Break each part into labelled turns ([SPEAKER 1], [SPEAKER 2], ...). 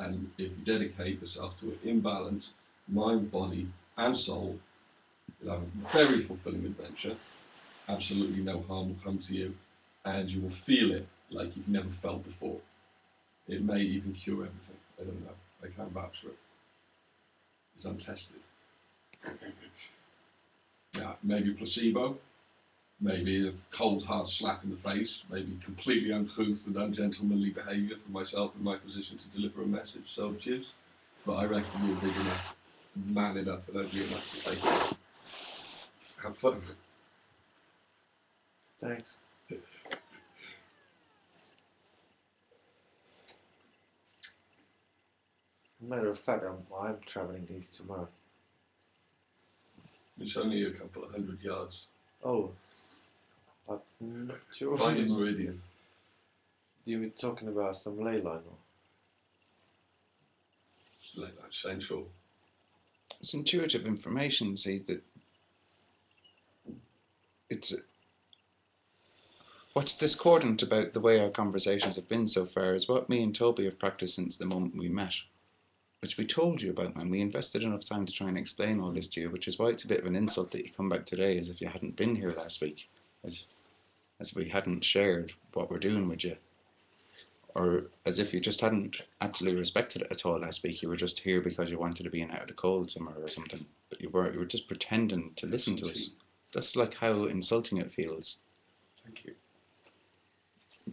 [SPEAKER 1] And if you dedicate yourself to an imbalanced mind, body, and soul, you'll have a very fulfilling adventure. Absolutely no harm will come to you, and you will feel it like you've never felt before. It may even cure everything. I don't know. I can't vouch for it. It's untested. Yeah, maybe placebo, maybe a cold hard slap in the face, maybe completely uncouth and ungentlemanly behaviour from myself in my position to deliver a message, so cheers. But I reckon you're big enough, man enough and ugly enough to take it. Have fun.
[SPEAKER 2] Thanks. Matter of fact, I'm travelling east tomorrow.
[SPEAKER 1] It's only a couple of 100 yards.
[SPEAKER 2] Oh, I'm not sure.
[SPEAKER 1] Find a meridian.
[SPEAKER 2] You were talking about some ley line, or?
[SPEAKER 1] Like that central.
[SPEAKER 3] It's intuitive information, see, that it's what's discordant about the way our conversations have been so far is what me and Toby have practiced since the moment we met, which we told you about, man. We invested enough time to try and explain all this to you, which is why it's a bit of an insult that you come back today as if you hadn't been here last week, as we hadn't shared what we're doing with you, or as if you just hadn't actually respected it at all last week. You were just here because you wanted to be in out of the cold somewhere or something, but you were just pretending to listen to us. That's like how insulting it feels.
[SPEAKER 1] Thank you.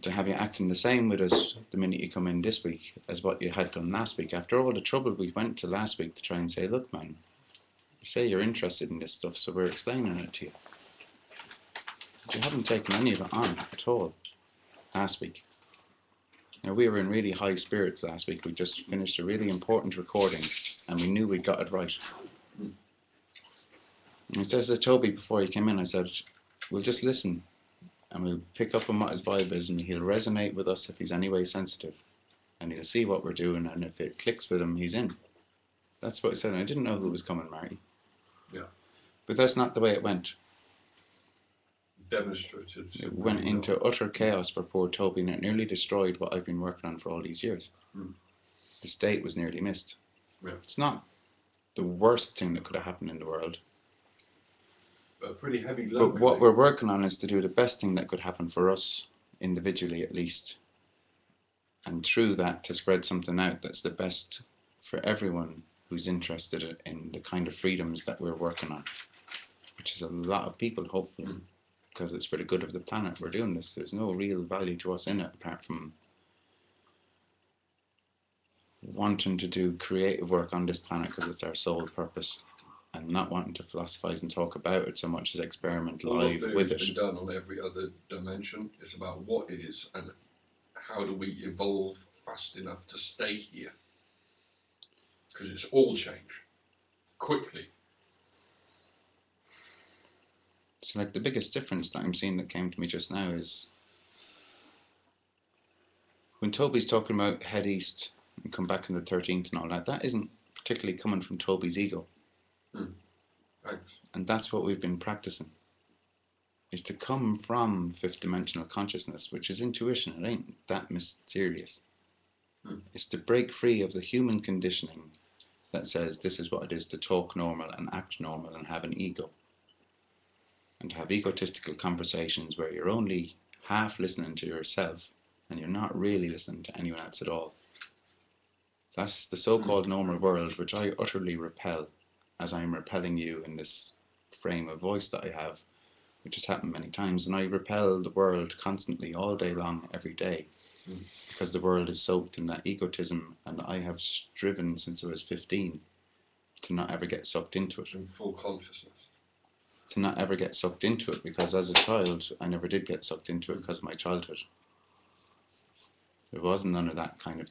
[SPEAKER 3] To have you acting the same with us the minute you come in this week as what you had done last week, after all the trouble we went to last week to try and say, look man, you say you're interested in this stuff, so we're explaining it to you. But you haven't taken any of it on at all last week. Now, we were in really high spirits last week. We just finished a really important recording and we knew we'd got it right. I said to Toby before he came in, I said, we'll just listen and we'll pick up on what his vibe is, and he'll resonate with us if he's anyway sensitive, and he'll see what we're doing, and if it clicks with him, he's in. That's what I said. I didn't know who was coming, Marty.
[SPEAKER 1] Yeah.
[SPEAKER 3] But that's not the way it went.
[SPEAKER 1] Demonstrated.
[SPEAKER 3] It went into utter chaos for poor Toby, and it nearly destroyed what I've been working on for all these years. The state was nearly missed.
[SPEAKER 1] Yeah.
[SPEAKER 3] It's not the worst thing that could have happened in the world.
[SPEAKER 1] A pretty heavy load.
[SPEAKER 3] But what we're working on is to do the best thing that could happen for us, individually at least, and through that to spread something out that's the best for everyone who's interested in the kind of freedoms that we're working on, which is a lot of people, hopefully, because it's for the good of the planet we're doing this. There's no real value to us in it apart from wanting to do creative work on this planet because it's our sole purpose, and not wanting to philosophize and talk about it so much as experiment live with it.
[SPEAKER 1] It's been done on every other dimension. It's about what is and how do we evolve fast enough to stay here, because it's all change quickly.
[SPEAKER 3] So like the biggest difference that I'm seeing that came to me just now is when Toby's talking about head east and come back on the 13th and all that, that isn't particularly coming from Toby's ego.
[SPEAKER 1] Thanks.
[SPEAKER 3] And that's what we've been practicing, is to come from fifth dimensional consciousness, which is intuition. It ain't that mysterious. It's to break free of the human conditioning that says this is what it is to talk normal and act normal and have an ego, and to have egotistical conversations where you're only half listening to yourself and you're not really listening to anyone else at all. So that's the so-called normal world, which I utterly repel, as I'm repelling you in this frame of voice that I have, which has happened many times. And I repel the world constantly, all day long, every day, because the world is soaked in that egotism, and I have striven since I was 15 to not ever get sucked into it.
[SPEAKER 1] In full consciousness.
[SPEAKER 3] To not ever get sucked into it, because as a child, I never did get sucked into it because of my childhood. There wasn't none of that kind of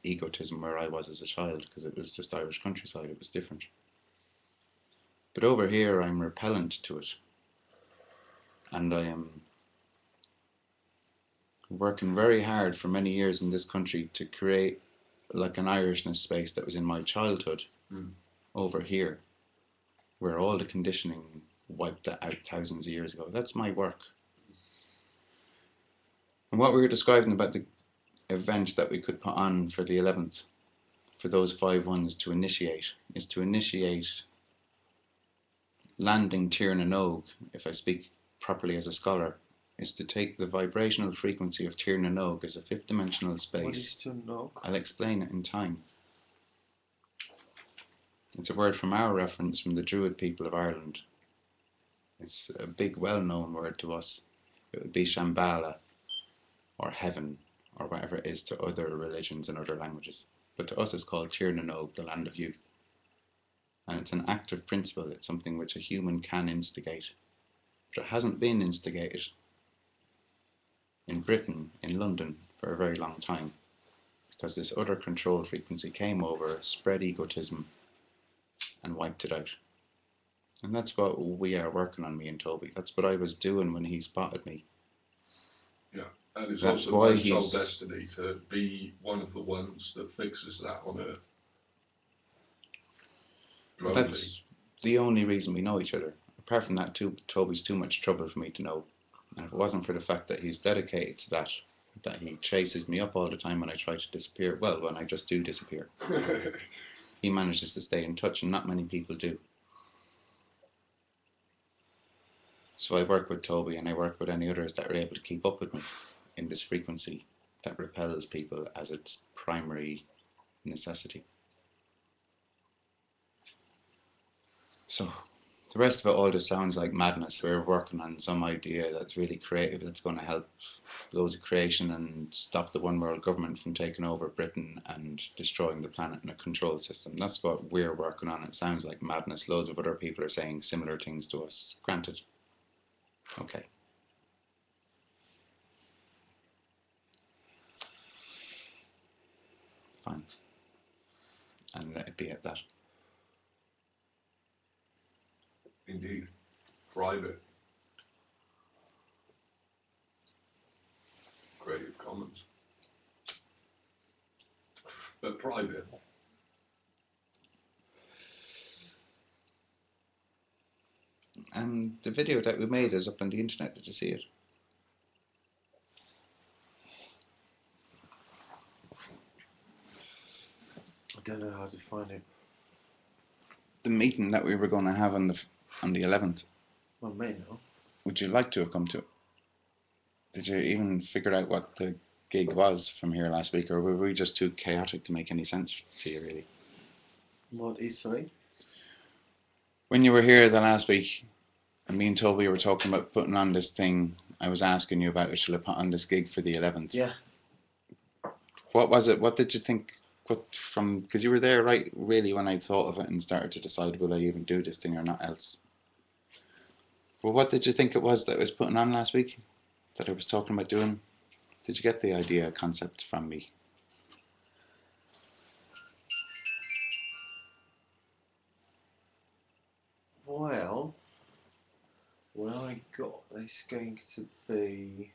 [SPEAKER 3] egotism where I was as a child, because it was just Irish countryside, it was different. But over here, I'm repellent to it. And I am working very hard for many years in this country to create like an Irishness space that was in my childhood over here, where all the conditioning wiped that out thousands of years ago. That's my work. And what we were describing about the event that we could put on for the 11th, for those 5 ones to initiate is to initiate landing Tir na Nog, if I speak properly as a scholar, is to take the vibrational frequency of Tir na Nog as a 5th dimensional space.
[SPEAKER 2] What is to nog?
[SPEAKER 3] I'll explain it in time. It's a word from our reference from the Druid people of Ireland. It's a big well-known word to us. It would be Shambhala or heaven or whatever it is to other religions and other languages. But to us it's called Tir na Nog, the land of youth. And it's an active principle. It's something which a human can instigate. But it hasn't been instigated in Britain, in London, for a very long time. Because this other control frequency came over, spread egotism, and wiped it out. And that's what we are working on, me and Toby. That's what I was doing when he spotted me.
[SPEAKER 1] Yeah, and it's
[SPEAKER 3] That's
[SPEAKER 1] also
[SPEAKER 3] why
[SPEAKER 1] my soul
[SPEAKER 3] he's-
[SPEAKER 1] destiny to be one of the ones that fixes that on Earth.
[SPEAKER 3] But
[SPEAKER 1] Globally.
[SPEAKER 3] that's the only reason we know each other. Apart from that, Toby's too much trouble for me to know. And if it wasn't for the fact that he's dedicated to that he chases me up all the time when I try to disappear, well, when I just do disappear, he manages to stay in touch, and not many people do. So I work with Toby, and I work with any others that are able to keep up with me in this frequency that repels people as its primary necessity. So the rest of it all just sounds like madness. We're working on some idea that's really creative, that's going to help loads of creation and stop the one world government from taking over Britain and destroying the planet in a control system. That's what we're working on. It sounds like madness. Loads of other people are saying similar things to us. Granted. Okay. Fine. And let it be at that.
[SPEAKER 1] Indeed. Private. Creative Commons. But private.
[SPEAKER 3] And the video that we made is up on the internet. Did you see it?
[SPEAKER 2] I don't know how to find it.
[SPEAKER 3] The meeting that we were going to have on the 11th.
[SPEAKER 2] Well, may know.
[SPEAKER 3] Would you like to have come to it? Did you even figure out what the gig was from here last week, or were we just too chaotic to make any sense to you, really?
[SPEAKER 2] What is, sorry?
[SPEAKER 3] When you were here the last week, and me and Toby were talking about putting on this thing, I was asking you about it, shall I put on this gig for the 11th?
[SPEAKER 2] Yeah.
[SPEAKER 3] What was it? What did you think? Because you were there, right, really, when I thought of it and started to decide, will I even do this thing or not else? Well, what did you think it was that I was putting on last week? That I was talking about doing? Did you get the idea, concept from me?
[SPEAKER 2] Well, what I got is going to be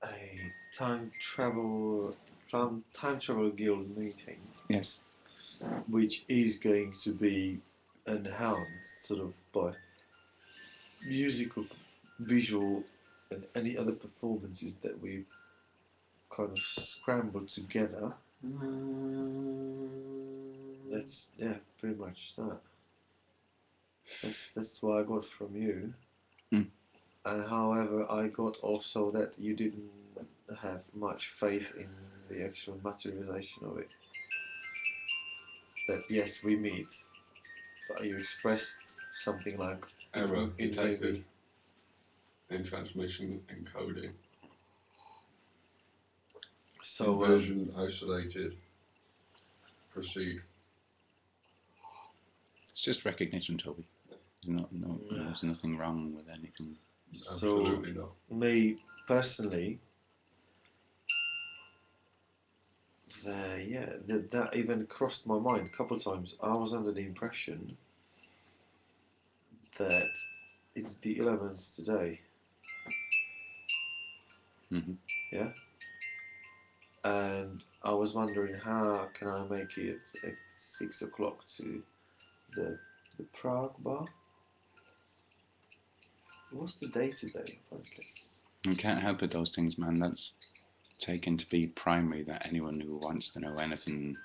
[SPEAKER 2] a time travel guild meeting,
[SPEAKER 3] Yes.
[SPEAKER 2] which is going to be enhanced sort of by musical, visual, and any other performances that we've kind of scrambled together. That's, yeah, pretty much that. That's what I got from you.
[SPEAKER 3] Mm.
[SPEAKER 2] And however, I got also that you didn't have much faith in the actual materialization of it. That yes, we meet, but you expressed something like
[SPEAKER 1] Error
[SPEAKER 2] it
[SPEAKER 1] detected
[SPEAKER 2] may be.
[SPEAKER 1] in transmission encoding.
[SPEAKER 2] So
[SPEAKER 1] Inversion isolated. Proceed.
[SPEAKER 3] It's just recognition, Toby. There's nothing wrong with anything.
[SPEAKER 1] Absolutely not.
[SPEAKER 2] me personally, that even crossed my mind a couple of times. I was under the impression that it's the 11th today.
[SPEAKER 3] Mm-hmm.
[SPEAKER 2] Yeah. And I was wondering how can I make it at 6 o'clock to the Prague bar. What's the day today, apparently?
[SPEAKER 3] You can't help it, those things, man. It's taken to be primary that anyone who wants to know anything.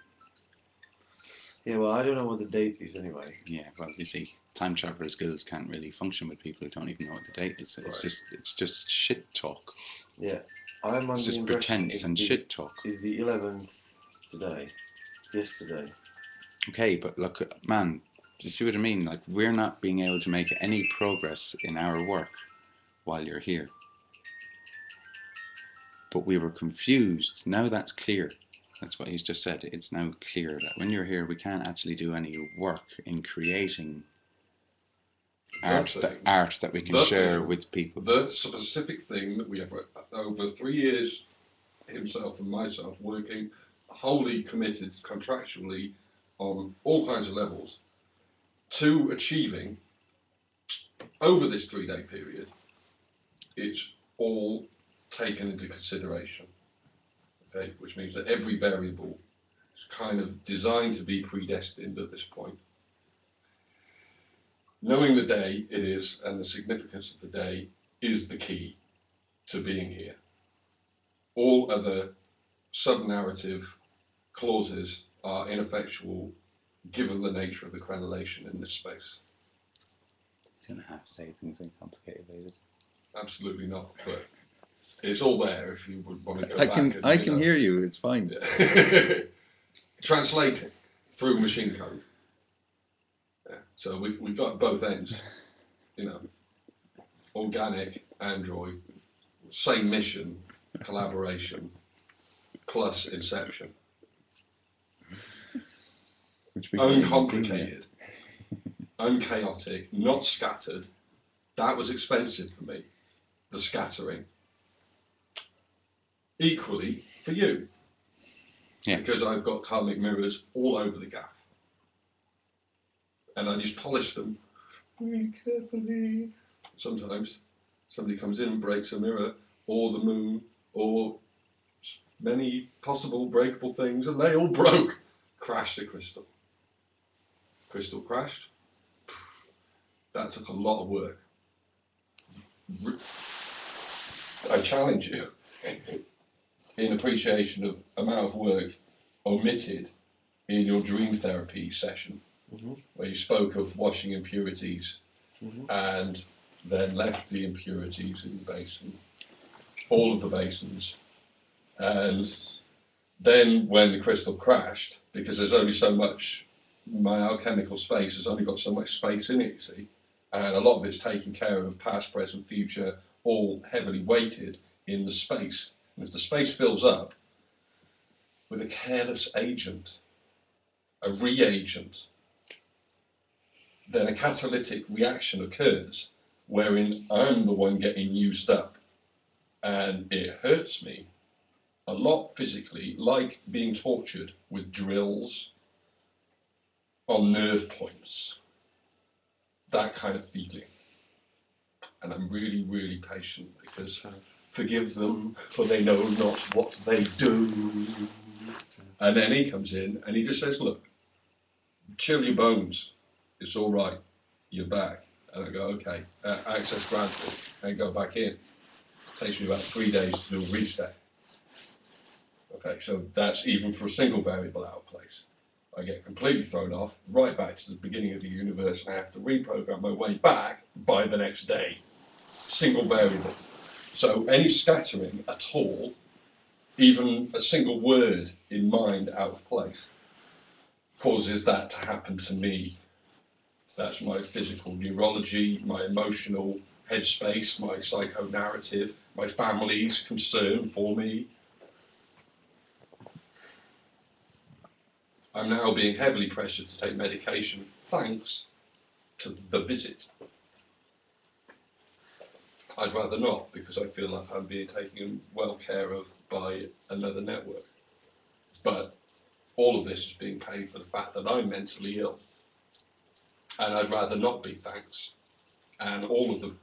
[SPEAKER 2] Yeah, well, I don't know what the date is anyway.
[SPEAKER 3] Yeah, well, you see, time traveler skills can't really function with people who don't even know what the date is. It's
[SPEAKER 1] Right.
[SPEAKER 3] it's just shit talk.
[SPEAKER 2] Yeah, I'm on
[SPEAKER 3] It's
[SPEAKER 2] the
[SPEAKER 3] just
[SPEAKER 2] impression
[SPEAKER 3] pretense and shit talk.
[SPEAKER 2] Is the 11th today? Yesterday.
[SPEAKER 3] Okay, but look, man, do you see what I mean? Like, we're not being able to make any progress in our work while you're here. But we were confused. Now that's clear. That's what he's just said. It's now clear that when you're here, we can't actually do any work in creating art that we can share with people.
[SPEAKER 1] The specific thing that we have over 3 years, himself and myself, working wholly committed contractually on all kinds of levels to achieving over this 3-day period, it's all taken into consideration. Okay, which means that every variable is kind of designed to be predestined at this point. Knowing the day it is and the significance of the day is the key to being here. All other sub-narrative clauses are ineffectual given the nature of the crenellation in this space.
[SPEAKER 3] You don't have to say things in complicated ways.
[SPEAKER 1] Absolutely not, but it's all there if you would want to go back.
[SPEAKER 3] I can hear you, it's fine.
[SPEAKER 1] Yeah. Translating through machine code. Yeah. So we've got both ends, you know, organic, Android, same mission, collaboration, plus inception.
[SPEAKER 3] Which we
[SPEAKER 1] Uncomplicated, unchaotic, not scattered. That was expensive for me, the scattering. Equally for you, because I've got karmic mirrors all over the gaff. And I just polish them really carefully. Sometimes somebody comes in and breaks a mirror, or the moon, or many possible breakable things, and they all broke. Crashed the crystal. Crystal crashed. That took a lot of work. I challenge you in appreciation of amount of work omitted in your dream therapy session, where you spoke of washing impurities and then left the impurities in the basin, all of the basins. And then when the crystal crashed, because there's only so much, my alchemical space has only got so much space in it, you see, and a lot of it's taken care of, past, present, future, all heavily weighted in the space. And if the space fills up with a careless agent, a reagent, then a catalytic reaction occurs wherein I'm the one getting used up, and it hurts me a lot physically, like being tortured with drills on nerve points, that kind of feeling. And I'm really, really patient, because forgive them, for they know not what they do. And then he comes in and he just says, look, chill your bones, it's all right, you're back. And I go, okay, access granted, and go back in. Takes me about 3 days to do a reset. Okay, so that's even for a single variable out of place. I get completely thrown off, right back to the beginning of the universe, and I have to reprogram my way back by the next day. Single variable. So any scattering at all, even a single word in mind out of place, causes that to happen to me. That's my physical neurology, my emotional headspace, my psycho-narrative, my family's concern for me. I'm now being heavily pressured to take medication thanks to the visit. I'd rather not, because I feel like I'm being taken well care of by another network. But all of this is being paid for the fact that I'm mentally ill. And I'd rather not be, thanks. And all of the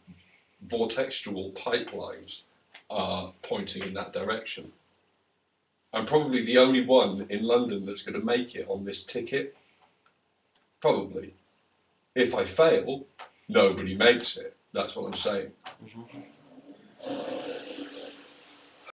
[SPEAKER 1] vortexual pipelines are pointing in that direction. I'm probably the only one in London that's going to make it on this ticket. Probably. If I fail, nobody makes it. That's what I'm saying.